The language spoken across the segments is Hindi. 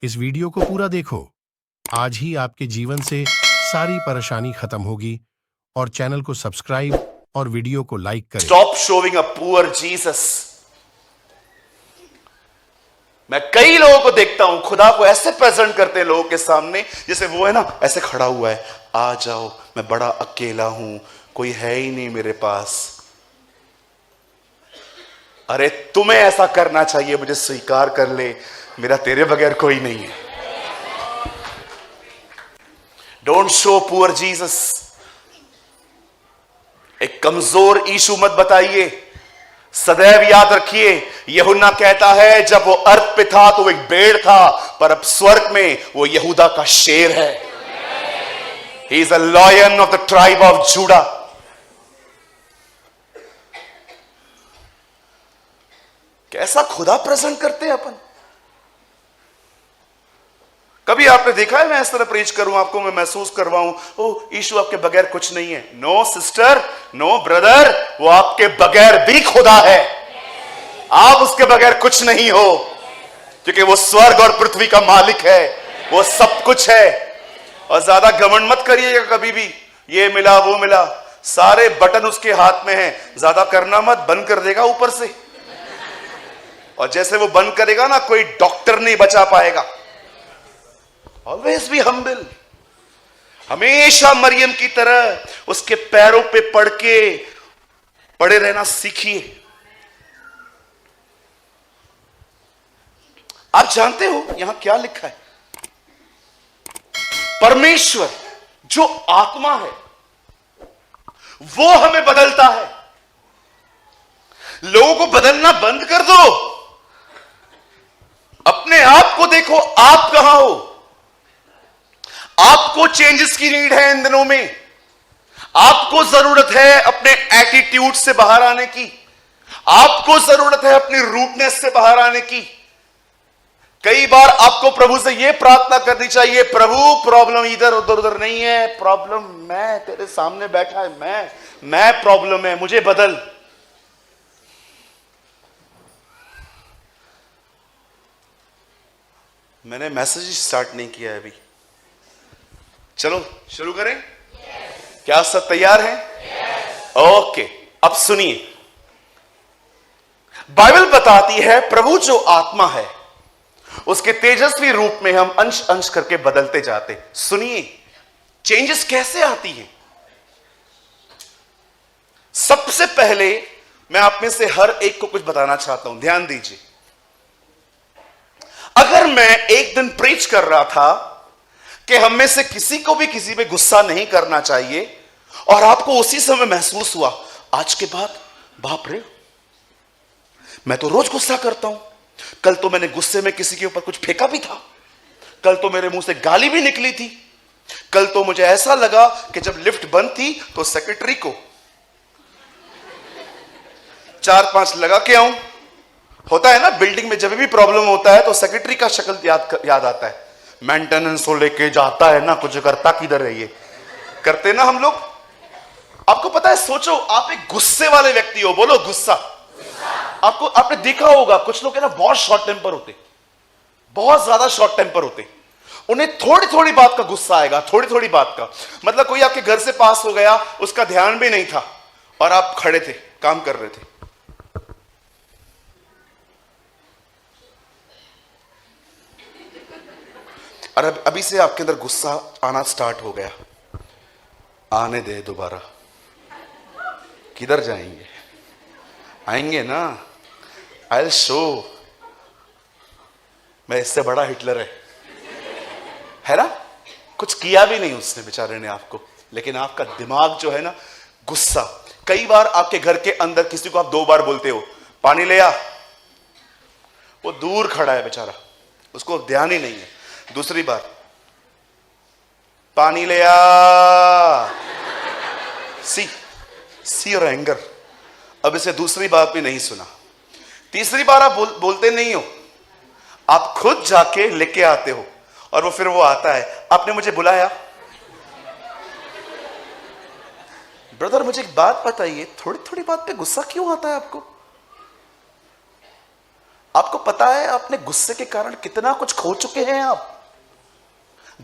इस वीडियो को पूरा देखो। आज ही आपके जीवन से सारी परेशानी खत्म होगी और चैनल को सब्सक्राइब और वीडियो को लाइक करें। Stop showing a poor Jesus. मैं कई लोगों को देखता हूं खुदा को ऐसे प्रेजेंट करते हैं लोगों के सामने जैसे वो है ना ऐसे खड़ा हुआ है, आ जाओ मैं बड़ा अकेला हूं, कोई है ही नहीं मेरे पास। अरे तुम्हें ऐसा करना चाहिए, मुझे स्वीकार कर ले, मेरा तेरे बगैर कोई नहीं है। Don't show poor Jesus. एक कमजोर यीशु मत बताइए। सदैव याद रखिए, यूहन्ना कहता है जब वो अर्थ पे था तो वो एक भेड़ था, पर अब स्वर्ग में वो यहूदा का शेर है। He is a lion of the tribe of JUDA. कैसा खुदा प्रेजेंट करते हैं अपन। कभी आपने देखा है मैं इस तरह प्रीच करूं, आपको मैं महसूस करवाऊं ओ यीशु आपके बगैर कुछ नहीं है। नो सिस्टर, नो ब्रदर, वो आपके बगैर भी खुदा है। आप उसके बगैर कुछ नहीं हो, क्योंकि वो स्वर्ग और पृथ्वी का मालिक है, वो सब कुछ है। और ज्यादा घमंड मत करिएगा कभी भी, ये मिला वो मिला, सारे बटन उसके हाथ में हैं। ज्यादा करना मत, बंद कर देगा ऊपर से। और जैसे वो बंद करेगा ना, कोई डॉक्टर नहीं बचा पाएगा। Always be humble. हमेशा मरियम की तरह उसके पैरों पे पड़े रहना सीखिए। आप जानते हो यहां क्या लिखा है? परमेश्वर जो आत्मा है वो हमें बदलता है। लोगों को बदलना बंद कर दो, अपने आप को देखो, आप कहां हो। आपको चेंजेस की नीड है इन दिनों में। आपको जरूरत है अपने एटीट्यूड से बाहर आने की। आपको जरूरत है अपनी रूटनेस से बाहर आने की। कई बार आपको प्रभु से यह प्रार्थना करनी चाहिए, प्रभु प्रॉब्लम इधर उधर उधर नहीं है, प्रॉब्लम मैं तेरे सामने बैठा है, मैं प्रॉब्लम है, मुझे बदल। मैंने मैसेज स्टार्ट नहीं किया है अभी। चलो शुरू करें। क्या सब तैयार हैं? ओके, अब सुनिए। बाइबल बताती है प्रभु जो आत्मा है उसके तेजस्वी रूप में हम अंश अंश करके बदलते जाते। सुनिए चेंजेस कैसे आती हैं। सबसे पहले मैं आप में से हर एक को कुछ बताना चाहता हूं, ध्यान दीजिए। अगर मैं एक दिन प्रीच कर रहा था कि हम में से किसी को भी किसी पे गुस्सा नहीं करना चाहिए, और आपको उसी समय महसूस हुआ आज के बाद बाप रे मैं तो रोज गुस्सा करता हूं, कल तो मैंने गुस्से में किसी के ऊपर कुछ फेंका भी था, कल तो मेरे मुंह से गाली भी निकली थी, कल तो मुझे ऐसा लगा कि जब लिफ्ट बंद थी तो सेक्रेटरी को 4-5 लगा के आऊं। होता है ना बिल्डिंग में, जब भी प्रॉब्लम होता है तो सेक्रेटरी का शक्ल याद आता है। मेंटेनेंस को लेके जाता है ना, कुछ करता किधर है ये, करते ना हम लोग। आपको पता है, सोचो आप एक गुस्से वाले व्यक्ति हो, बोलो गुस्सा। आपने देखा होगा कुछ लोग है ना बहुत शॉर्ट टेम्पर होते, बहुत ज्यादा शॉर्ट टेम्पर होते। उन्हें थोड़ी थोड़ी बात का गुस्सा आएगा, थोड़ी थोड़ी बात का। मतलब कोई आपके घर से पास हो गया, उसका ध्यान भी नहीं था और आप खड़े थे, काम कर रहे थे, और अभी से आपके अंदर गुस्सा आना स्टार्ट हो गया। आने दे दोबारा, किधर जाएंगे, आएंगे ना, आई विल शो, मैं इससे बड़ा हिटलर है ना। कुछ किया भी नहीं उसने बेचारे ने आपको, लेकिन आपका दिमाग जो है ना, गुस्सा। कई बार आपके घर के अंदर किसी को आप 2 बार बोलते हो पानी ले आ, वो दूर खड़ा है बेचारा, उसको ध्यान ही नहीं है। दूसरी बार पानी ले आ, सी और एंगर। अब इसे दूसरी बात भी नहीं सुना। तीसरी बार आप बोलते नहीं हो, आप खुद जाके लेके आते हो, और वो फिर वो आता है, आपने मुझे बुलाया। ब्रदर मुझे एक बात बताइए, थोड़ी थोड़ी बात पे गुस्सा क्यों आता है आपको? आपको पता है अपने गुस्से के कारण कितना कुछ खो चुके हैं आप।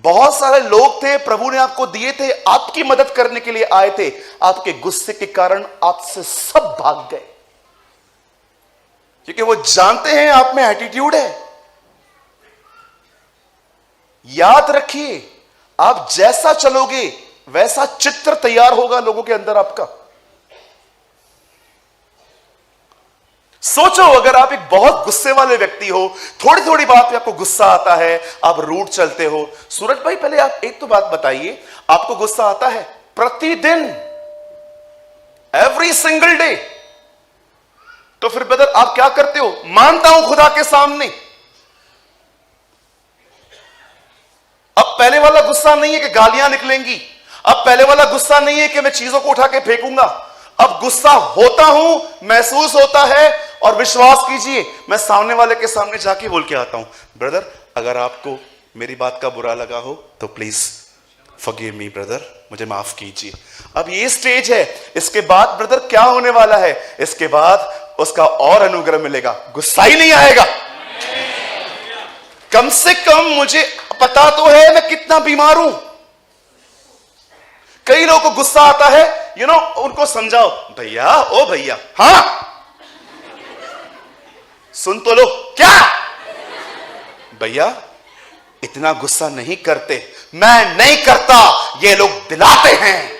बहुत सारे लोग थे, प्रभु ने आपको दिए थे, आपकी मदद करने के लिए आए थे, आपके गुस्से के कारण आपसे सब भाग गए, क्योंकि वो जानते हैं आप में एटीट्यूड है। याद रखिए, आप जैसा चलोगे वैसा चित्र तैयार होगा लोगों के अंदर आपका। सोचो, अगर आप एक बहुत गुस्से वाले व्यक्ति हो, थोड़ी थोड़ी बात पे आपको गुस्सा आता है, आप रूट चलते हो। सूरज भाई, पहले आप एक तो बात बताइए, आपको गुस्सा आता है प्रतिदिन, एवरी सिंगल डे, तो फिर ब्रदर आप क्या करते हो? मानता हूं खुदा के सामने, अब पहले वाला गुस्सा नहीं है कि गालियां निकलेंगी, अब पहले वाला गुस्सा नहीं है कि मैं चीजों को उठा के फेंकूंगा। अब गुस्सा होता हूं, महसूस होता है, और विश्वास कीजिए मैं सामने वाले के सामने जाके बोल के आता हूं, ब्रदर अगर आपको मेरी बात का बुरा लगा हो तो प्लीज फॉरगिव मी ब्रदर, मुझे माफ कीजिए। अब ये स्टेज है, इसके बाद ब्रदर क्या होने वाला है? इसके बाद उसका और अनुग्रह मिलेगा, गुस्सा ही नहीं आएगा। कम से कम मुझे पता तो है मैं कितना बीमार हूं। कई लोगों को गुस्सा आता है, उनको समझाओ, भैया ओ भैया, हाँ सुन तो लो, क्या भैया इतना गुस्सा नहीं करते, मैं नहीं करता, ये लोग दिलाते हैं।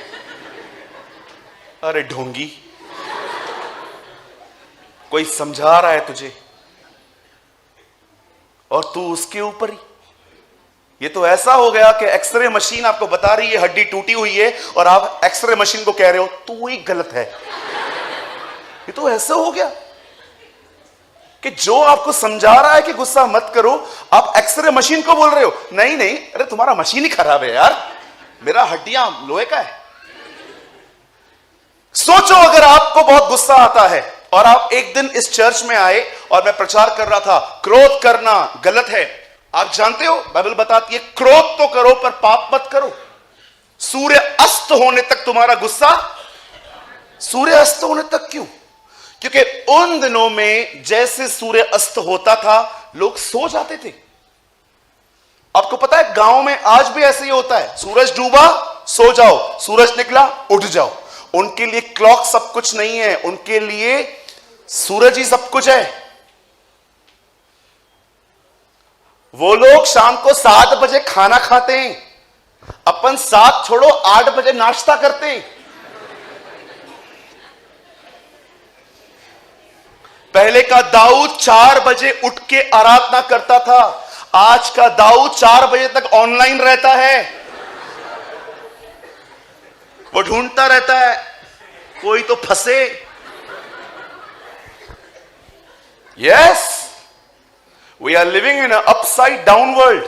अरे ढोंगी, कोई समझा रहा है तुझे और तू उसके ऊपर ही। ये तो ऐसा हो गया कि एक्सरे मशीन आपको बता रही है हड्डी टूटी हुई है, और आप एक्सरे मशीन को कह रहे हो तू ही गलत है। ये तो ऐसा हो गया कि जो आपको समझा रहा है कि गुस्सा मत करो, आप एक्सरे मशीन को बोल रहे हो नहीं नहीं, अरे तुम्हारा मशीन ही खराब है यार, मेरा हड्डियां लोहे का है। सोचो, अगर आपको बहुत गुस्सा आता है और आप एक दिन इस चर्च में आए और मैं प्रचार कर रहा था क्रोध करना गलत है। आप जानते हो बाइबल बताती है क्रोध तो करो पर पाप मत करो। सूर्य अस्त होने तक तुम्हारा गुस्सा, सूर्य अस्त होने तक क्यों? क्योंकि उन दिनों में जैसे सूर्य अस्त होता था लोग सो जाते थे। आपको पता है गांव में आज भी ऐसे ही होता है, सूरज डूबा सो जाओ, सूरज निकला उठ जाओ। उनके लिए क्लॉक सब कुछ नहीं है, उनके लिए सूरज ही सब कुछ है। वो लोग शाम को 7 बजे खाना खाते हैं, अपन 7 छोड़ो 8 बजे नाश्ता करते हैं। पहले का दाऊद 4 बजे उठ के आराधना करता था, आज का दाऊद 4 बजे तक ऑनलाइन रहता है। वो ढूंढता रहता है कोई तो फंसे। Yes, we are living in a upside down world.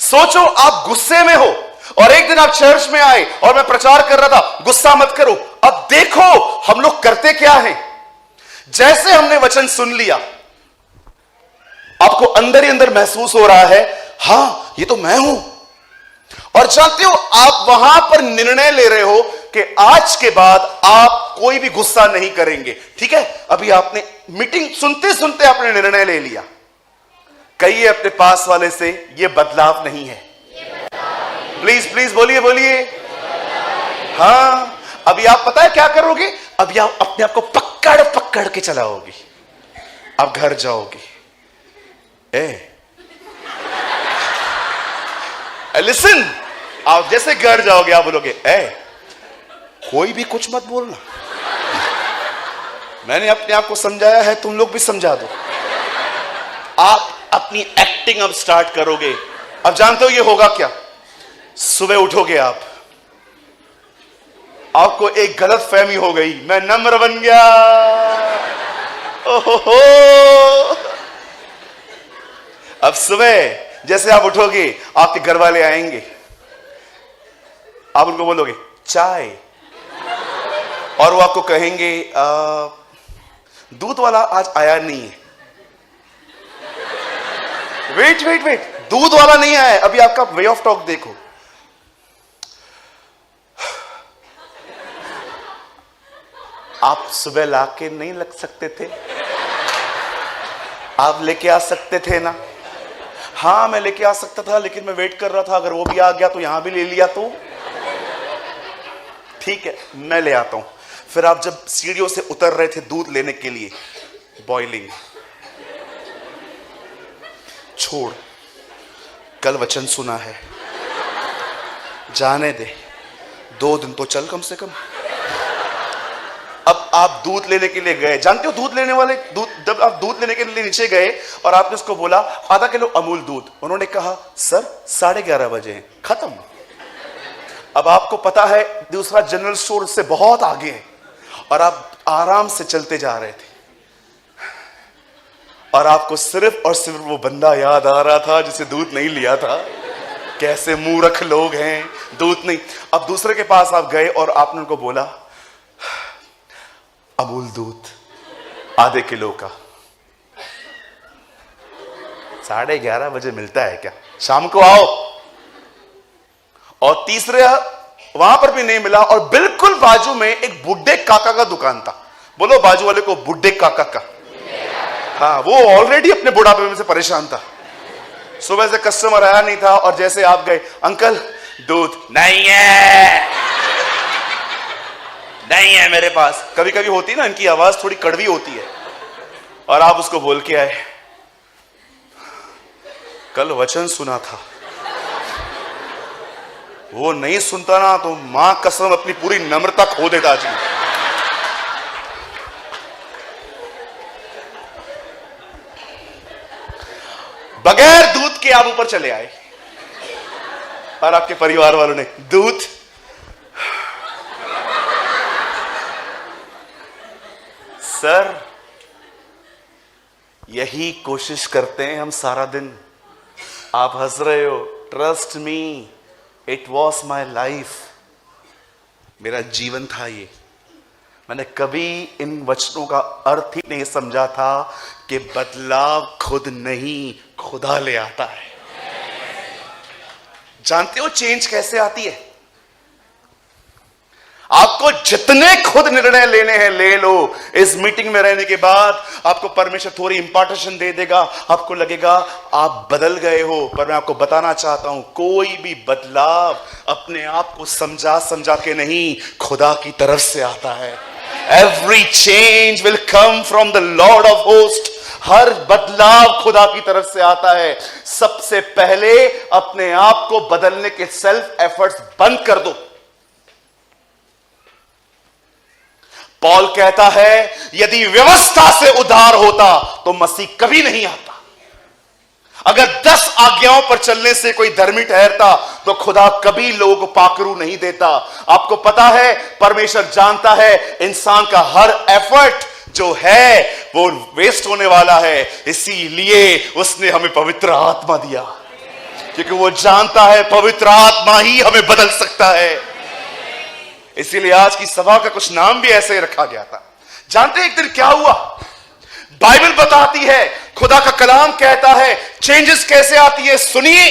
सोचो, आप गुस्से में हो और एक दिन आप चर्च में आए और मैं प्रचार कर रहा था गुस्सा मत करो। अब देखो हम लोग करते क्या हैं। जैसे हमने वचन सुन लिया, आपको अंदर ही अंदर महसूस हो रहा है हां ये तो मैं हूं, और जानते हो आप वहां पर निर्णय ले रहे हो कि आज के बाद आप कोई भी गुस्सा नहीं करेंगे। ठीक है, अभी आपने मीटिंग सुनते सुनते आपने निर्णय ले लिया। कहिए अपने पास वाले से ये बदलाव नहीं है। प्लीज प्लीज बोलिए बोलिए। हाँ, अभी आप पता है क्या करोगे? अभी आप अपने आप को पकड़ पकड़ के चलाओगे। आप घर जाओगे, लिसन, आप जैसे घर जाओगे आप बोलोगे कोई भी कुछ मत बोलना, मैंने अपने आप को समझाया है, तुम लोग भी समझा दो। आप अपनी एक्टिंग अब स्टार्ट करोगे। अब जानते हो ये होगा क्या? सुबह उठोगे आपको एक गलत फहमी हो गई, मैं नम्र बन गया। ओहो, अब सुबह जैसे आप उठोगे आपके घर वाले आएंगे, आप उनको बोलोगे चाय, और वो आपको कहेंगे दूध वाला आज आया नहीं है। वेट वेट वेट, दूध वाला नहीं आया है। अभी आपका वे ऑफ टॉक देखो। आप सुबह लाके नहीं लग सकते थे? आप लेके आ सकते थे ना? हाँ मैं लेके आ सकता था, लेकिन मैं वेट कर रहा था, अगर वो भी आ गया तो यहां भी ले लिया तो ठीक है, मैं ले आता हूं। फिर आप जब सीढ़ियों से उतर रहे थे दूध लेने के लिए, बॉइलिंग, छोड़, कल वचन सुना है, जाने दे, 2 दिन तो चल कम से कम। अब आप दूध लेने के लिए गए, जानते हो दूध लेने वाले, जब आप दूध लेने के लिए नीचे गए और आपने उसको बोला आधा किलो अमूल दूध, उन्होंने कहा सर 11:30 बजे हैं, खत्म। अब आपको पता है दूसरा जनरल स्टोर से बहुत आगे है और आप आराम से चलते जा रहे थे और आपको सिर्फ और सिर्फ वो बंदा याद आ रहा था जिसे दूध नहीं लिया था। कैसे मूर्ख लोग हैं, दूध नहीं। अब दूसरे के पास आप गए और आपने उनको बोला अमूल दूध आधे किलो का, 11:30 बजे मिलता है क्या, शाम को आओ। और तीसरे वहां पर भी नहीं मिला और बिल्कुल बाजू में एक बुड्ढे काका का दुकान था। बोलो बाजू वाले को, बुड्ढे काका का। हाँ, वो ऑलरेडी अपने बुढ़ापे में से परेशान था। सुबह से कस्टमर आया नहीं था और जैसे आप गए, अंकल दूध नहीं है, नहीं है मेरे पास। कभी कभी होती है ना, इनकी आवाज थोड़ी कड़वी होती है और आप उसको बोल के आए कल वचन सुना था, वो नहीं सुनता ना तो मां कसम अपनी पूरी नम्रता खो देता जी। बगैर दूध के आप ऊपर चले आए और आपके परिवार वालों ने दूध, सर यही कोशिश करते हैं हम सारा दिन। आप हंस रहे हो, trust me, it was my life, मेरा जीवन था ये। मैंने कभी इन वचनों का अर्थ ही नहीं समझा था कि बदलाव खुद नहीं, खुदा ले आता है। जानते हो चेंज कैसे आती है? आपको जितने खुद निर्णय लेने हैं ले लो। इस मीटिंग में रहने के बाद आपको परमेश्वर थोड़ी इंपार्टेशन दे देगा, आपको लगेगा आप बदल गए हो। पर मैं आपको बताना चाहता हूं, कोई भी बदलाव अपने आप को समझा समझा के नहीं, खुदा की तरफ से आता है। Every change will come from the Lord of hosts. हर बदलाव खुदा की तरफ से आता है। सबसे पहले अपने आप को बदलने के सेल्फ एफर्ट्स बंद कर दो। पॉल कहता है यदि व्यवस्था से उद्धार होता तो मसीह कभी नहीं आता। अगर 10 आज्ञाओं पर चलने से कोई धर्मी ठहरता तो खुदा कभी लोगों को पाकरू नहीं देता। आपको पता है परमेश्वर जानता है इंसान का हर एफर्ट जो है वो वेस्ट होने वाला है, इसीलिए उसने हमें पवित्र आत्मा दिया, क्योंकि वो जानता है पवित्र आत्मा ही हमें बदल सकता है। इसीलिए आज की सभा का कुछ नाम भी ऐसे ही रखा गया था। जानते एक दिन क्या हुआ? बाइबल बताती है, खुदा का कलाम कहता है चेंजेस कैसे आती है, सुनिए।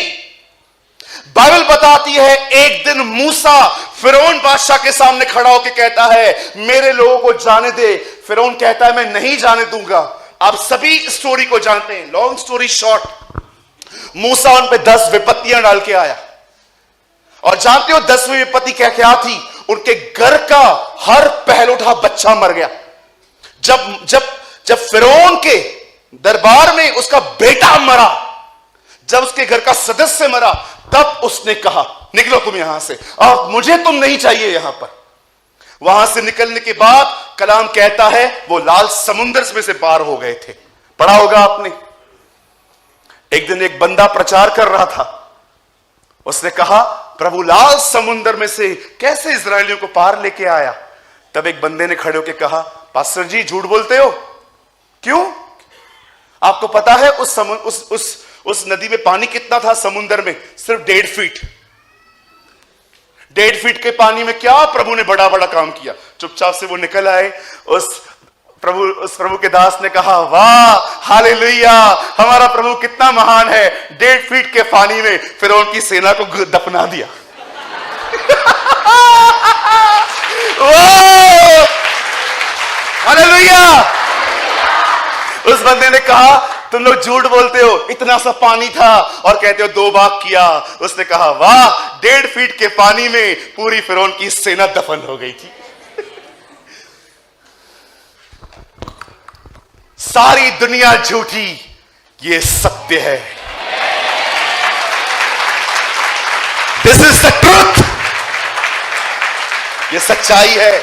बाइबल बताती है एक दिन मूसा फिरौन बादशाह के सामने खड़ा होकर कहता है मेरे लोगों को जाने दे। फिरौन कहता है मैं नहीं जाने दूंगा। आप सभी स्टोरी को जानते हैं। लॉन्ग स्टोरी शॉर्ट, मूसा उन पे 10 विपत्तियां डाल के आया और जानते हो 10वीं विपत्ति क्या क्या थी? उनके घर का हर पहलौठा बच्चा मर गया। जब जब जब फिरौन के दरबार में उसका बेटा मरा, जब उसके घर का सदस्य मरा, तब उसने कहा निकलो तुम यहां से, और मुझे तुम नहीं चाहिए यहां पर। वहां से निकलने के बाद कलाम कहता है वो लाल समुद्र में से पार हो गए थे। पढ़ा होगा आपने। एक दिन एक बंदा प्रचार कर रहा था, उसने कहा प्रभु लाल समुद्र में से कैसे इजरायलियों को पार लेके आया। तब एक बंदे ने खड़े होकर कहा पास्टर जी झूठ बोलते हो। क्यों? आपको पता है उस नदी में पानी कितना था? समुद्र में सिर्फ 1.5 फीट। 1.5 फीट के पानी में क्या प्रभु ने बड़ा बड़ा काम किया। चुपचाप से वो निकल आए। उस प्रभु के दास ने कहा वाह हालेलुया, हमारा प्रभु कितना महान है। 1.5 फीट के पानी में फिरौन की सेना को दफना दिया। हालेलुया। उस बंदे ने कहा तुम लोग झूठ बोलते हो, इतना सा पानी था और कहते हो 2 भाग किया। उसने कहा वाह, 1.5 फीट के पानी में पूरी फिरौन की सेना दफन हो गई थी। सारी दुनिया झूठी, ये सत्य है। दिस इज द ट्रूथ, ये सच्चाई है।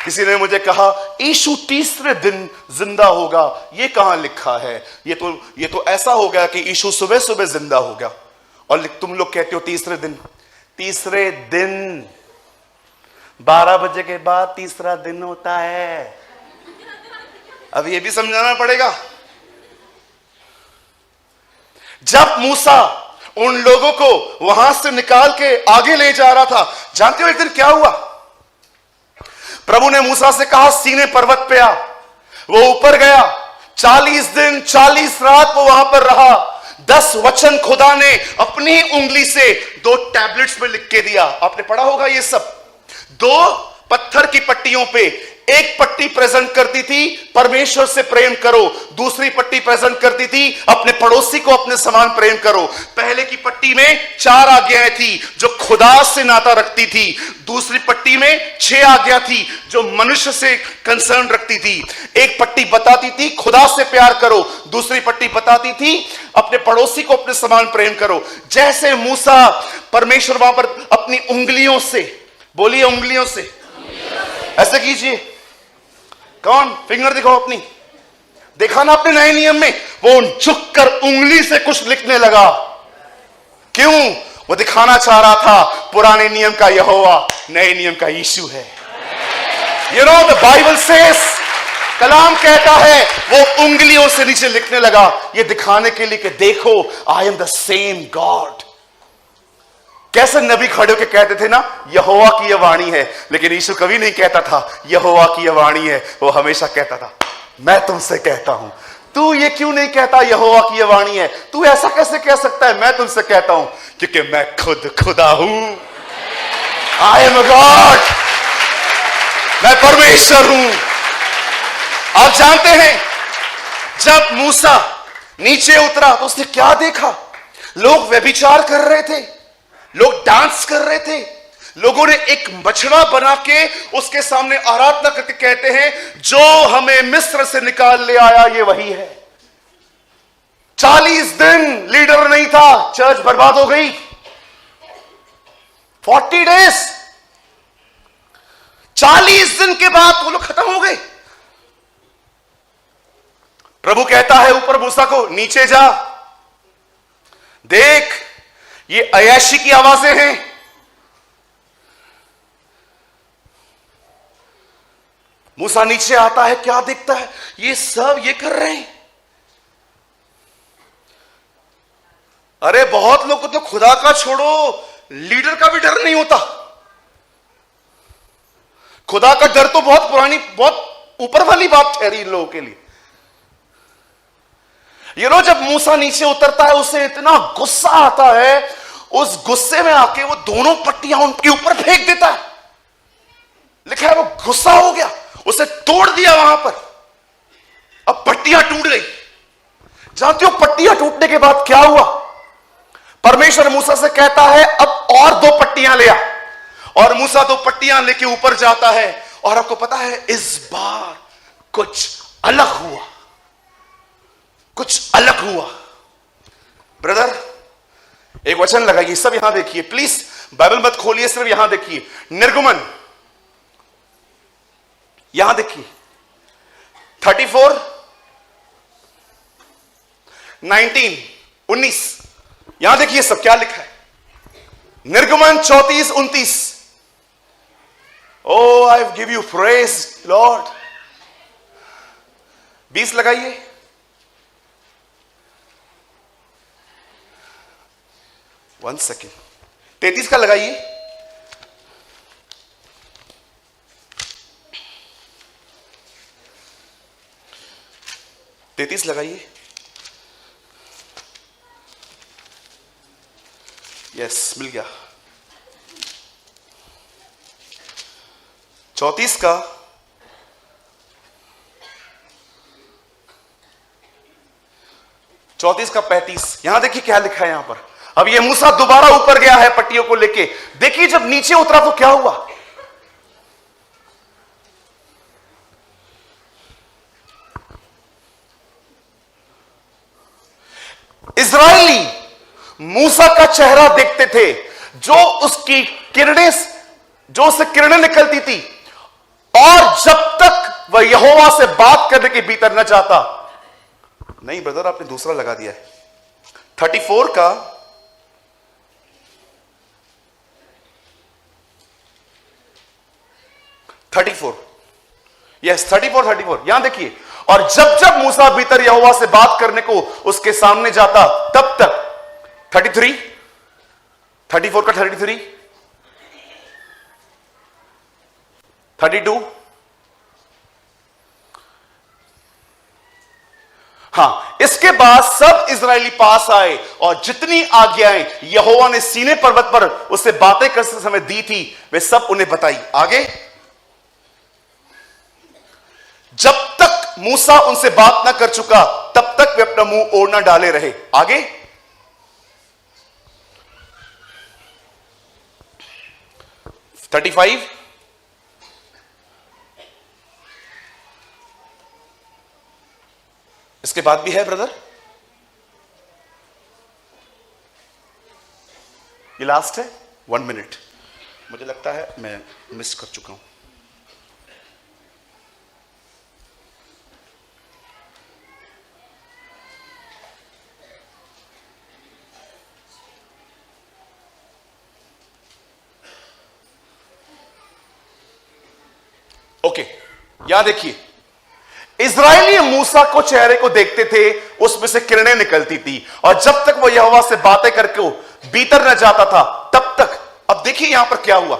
किसी ने मुझे कहा यीशु तीसरे दिन जिंदा होगा, ये कहां लिखा है? ये तो ऐसा हो गया कि यीशु सुबह सुबह जिंदा हो गया, और तुम लोग कहते हो तीसरे दिन। तीसरे दिन 12 बजे के बाद तीसरा दिन होता है। अब ये भी समझाना पड़ेगा। जब मूसा उन लोगों को वहां से निकाल के आगे ले जा रहा था, जानते हो एक दिन क्या हुआ? प्रभु ने मूसा से कहा सीने पर्वत पे आ। वो ऊपर गया, 40 दिन 40 रात वो वहां पर रहा। 10 वचन खुदा ने अपनी उंगली से 2 टैबलेट्स में लिख के दिया। आपने पढ़ा होगा ये सब। 2 पत्थर की पट्टियों पे, एक पट्टी प्रेजेंट करती थी परमेश्वर से प्रेम करो, दूसरी पट्टी प्रेजेंट करती थी अपने पड़ोसी को अपने समान प्रेम करो। पहले की पट्टी में 4 आज्ञाएं थी जो खुदा से नाता रखती थी, दूसरी पट्टी में 6 आज्ञा थी जो मनुष्य से कंसर्न रखती थी। एक पट्टी बताती थी खुदा से प्यार करो, दूसरी पट्टी बताती थी अपने पड़ोसी को अपने समान प्रेम करो। जैसे मूसा परमेश्वर वहां पर अपनी उंगलियों से, बोलिए उंगलियों से, ऐसे कीजिए, कौन फिंगर दिखाओ अपनी, देखा ना अपने नए नियम में वो झुककर उंगली से कुछ लिखने लगा। क्यों? वो दिखाना चाह रहा था पुराने नियम का यहोवा नए नियम का यीशु है। You know the Bible says, कलाम कहता है वो उंगलियों से नीचे लिखने लगा, ये दिखाने के लिए कि देखो I am the same God. कैसे नबी खड़े होकर कहते थे ना यहोवा की यह वाणी है, लेकिन यीशु कभी नहीं कहता था यहोवा की यह वाणी है। वो हमेशा कहता था मैं तुमसे कहता हूं। तू ये क्यों नहीं कहता यहोवा की यह वाणी है? तू ऐसा कैसे कह सकता है मैं तुमसे कहता हूं? क्योंकि मैं खुद खुदा हूं। आई एम अ गॉड, मैं परमेश्वर हूं। आप जानते हैं जब मूसा नीचे उतरा तो उसने क्या देखा? लोग व्यभिचार कर रहे थे, लोग डांस कर रहे थे, लोगों ने एक बछड़ा बना के उसके सामने आराधना करके कहते हैं जो हमें मिस्र से निकाल ले आया ये वही है। 40 दिन लीडर नहीं था, चर्च बर्बाद हो गई। 40 डेज, 40 दिन के बाद वो लोग खत्म हो गए। प्रभु कहता है ऊपर मूसा को नीचे जा, देख ये अय्याशी की आवाजें हैं। मूसा नीचे आता है, क्या देखता है? ये सब ये कर रहे हैं। अरे बहुत लोग को तो खुदा का छोड़ो लीडर का भी डर नहीं होता। खुदा का डर तो बहुत पुरानी, बहुत ऊपर वाली बात ठहरी इन लोगों के लिए। ये लो जब मूसा नीचे उतरता है उसे इतना गुस्सा आता है, उस गुस्से में आके वो दोनों पट्टियां उनके ऊपर फेंक देता है। लिखा है वो गुस्सा हो गया, उसे तोड़ दिया वहां पर। अब पट्टियां टूट गई। जानते हो पट्टियां टूटने के बाद क्या हुआ? परमेश्वर मूसा से कहता है अब और 2 पट्टियां ले आ, और मूसा 2 पट्टियां लेके ऊपर जाता है। और आपको पता है इस बार कुछ अलग हुआ, कुछ अलग हुआ। ब्रदर एक वचन लगाइए, सब यहां देखिए प्लीज, बाइबल मत खोलिए, सिर्फ यहां देखिए। निर्गमन यहां देखिए 34 19 19 यहां देखिए सब क्या लिखा है। निर्गमन 34 29। O I give you praise Lord. 20 लगाइए। 1 सेकेंड। 33 का लगाइए। तैतीस लगाइए। यस मिल गया। 34 का 34 का 35, यहां देखिए क्या लिखा है यहां पर। अब ये मूसा दोबारा ऊपर गया है पट्टियों को लेके। देखिए जब नीचे उतरा तो क्या हुआ। इजरायली मूसा का चेहरा देखते थे, जो उसकी किरणें, जो उससे किरणें निकलती थी, और जब तक वह यहोवा से बात करने के भीतर न जाता। नहीं ब्रदर, आपने दूसरा लगा दिया है। 34 का 34, यस 34 यहां देखिए। और जब जब मूसा भीतर यहोवा से बात करने को उसके सामने जाता, तब तक 34 का 33, 32, हाँ, इसके बाद सब इजरायली पास आए और जितनी आज्ञाएं यहोवा ने सीने पर्वत पर उससे बातें करते समय दी थी, वे सब उन्हें बताई। आगे, जब तक मूसा उनसे बात ना कर चुका, तब तक वे अपना मुंह ओढ़ना डाले रहे। आगे, - 35, इसके बाद भी है ब्रदर, ये लास्ट है। 1 मिनट, मुझे लगता है मैं मिस कर चुका हूं। ओके, यहां देखिए, इजरायली मूसा को चेहरे को देखते थे, उसमें से किरणें निकलती थी, और जब तक वो यहोवा से बातें करके भीतर न जाता था, तब तक। अब देखिए यहां पर क्या हुआ।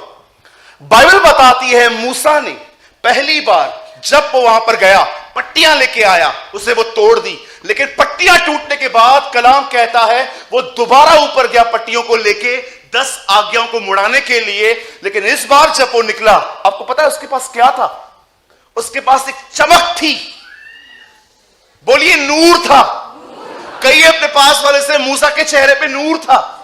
बाइबल बताती है मूसा ने पहली बार जब वो वहां पर गया, पट्टियां लेके आया, उसे वो तोड़ दी, लेकिन पट्टियां टूटने के बाद कलाम कहता है वो दोबारा ऊपर गया पट्टियों को लेके 10 आज्ञाओं को मुड़ाने के लिए। लेकिन इस बार जब वो निकला, आपको पता है उसके पास क्या था? उसके पास एक चमक थी। बोलिए नूर था। कहिए अपने पास वाले से, मूसा के चेहरे पे नूर था।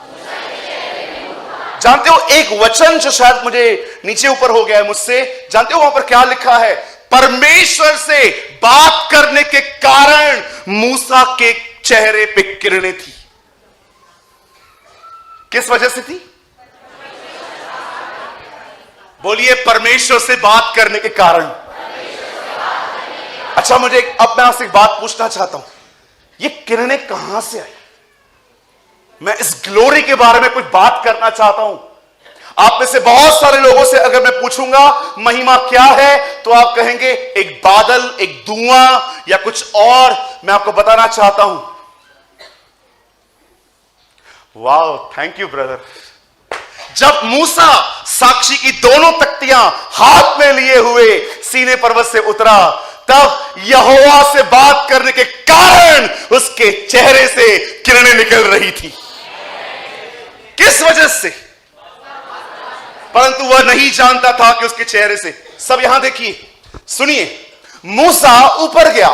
जानते हो एक वचन जो शायद मुझे नीचे ऊपर हो गया है मुझसे, जानते हो वहां पर क्या लिखा है? परमेश्वर से बात करने के कारण मूसा के चेहरे पे किरणें थी। किस वजह से थी? बोलिए परमेश्वर से बात करने के कारण। अच्छा, मुझे अब मैं आपसे एक बात पूछना चाहता हूं, ये किरणें कहां से आई? मैं इस ग्लोरी के बारे में कुछ बात करना चाहता हूं। आप में से बहुत सारे लोगों से अगर मैं पूछूंगा महिमा क्या है, तो आप कहेंगे एक बादल, एक धुआं या कुछ और। मैं आपको बताना चाहता हूं, वाओ, थैंक यू ब्रदर। जब मूसा साक्षी की दोनों तख्तियां हाथ में लिए हुए सीने पर्वत से उतरा, तब यहोवा से बात करने के कारण उसके चेहरे से किरणें निकल रही थी। किस वजह से? परंतु वह नहीं जानता था कि उसके चेहरे से। सब यहां देखिए, सुनिए, मूसा ऊपर गया,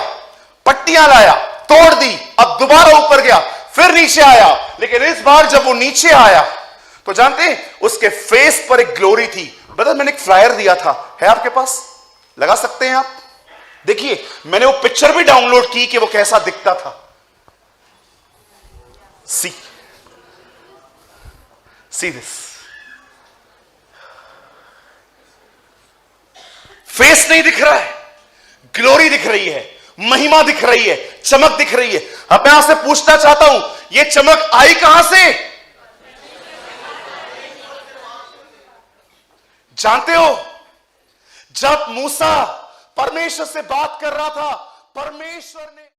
पट्टियां लाया, तोड़ दी, अब दोबारा ऊपर गया, फिर नीचे आया। लेकिन इस बार जब वो नीचे आया, तो जानते हैं उसके फेस पर एक ग्लोरी थी। ब्रदर, मैंने एक फ्लायर दिया था, है आपके पास? लगा सकते हैं आप? देखिए, मैंने वो पिक्चर भी डाउनलोड की कि वो कैसा दिखता था। सी दिस, फेस नहीं दिख रहा है, ग्लोरी दिख रही है, महिमा दिख रही है, चमक दिख रही है। अब मैं आपसे पूछना चाहता हूं, यह चमक आई कहां से? जानते हो, जब मूसा परमेश्वर से बात कर रहा था, परमेश्वर ने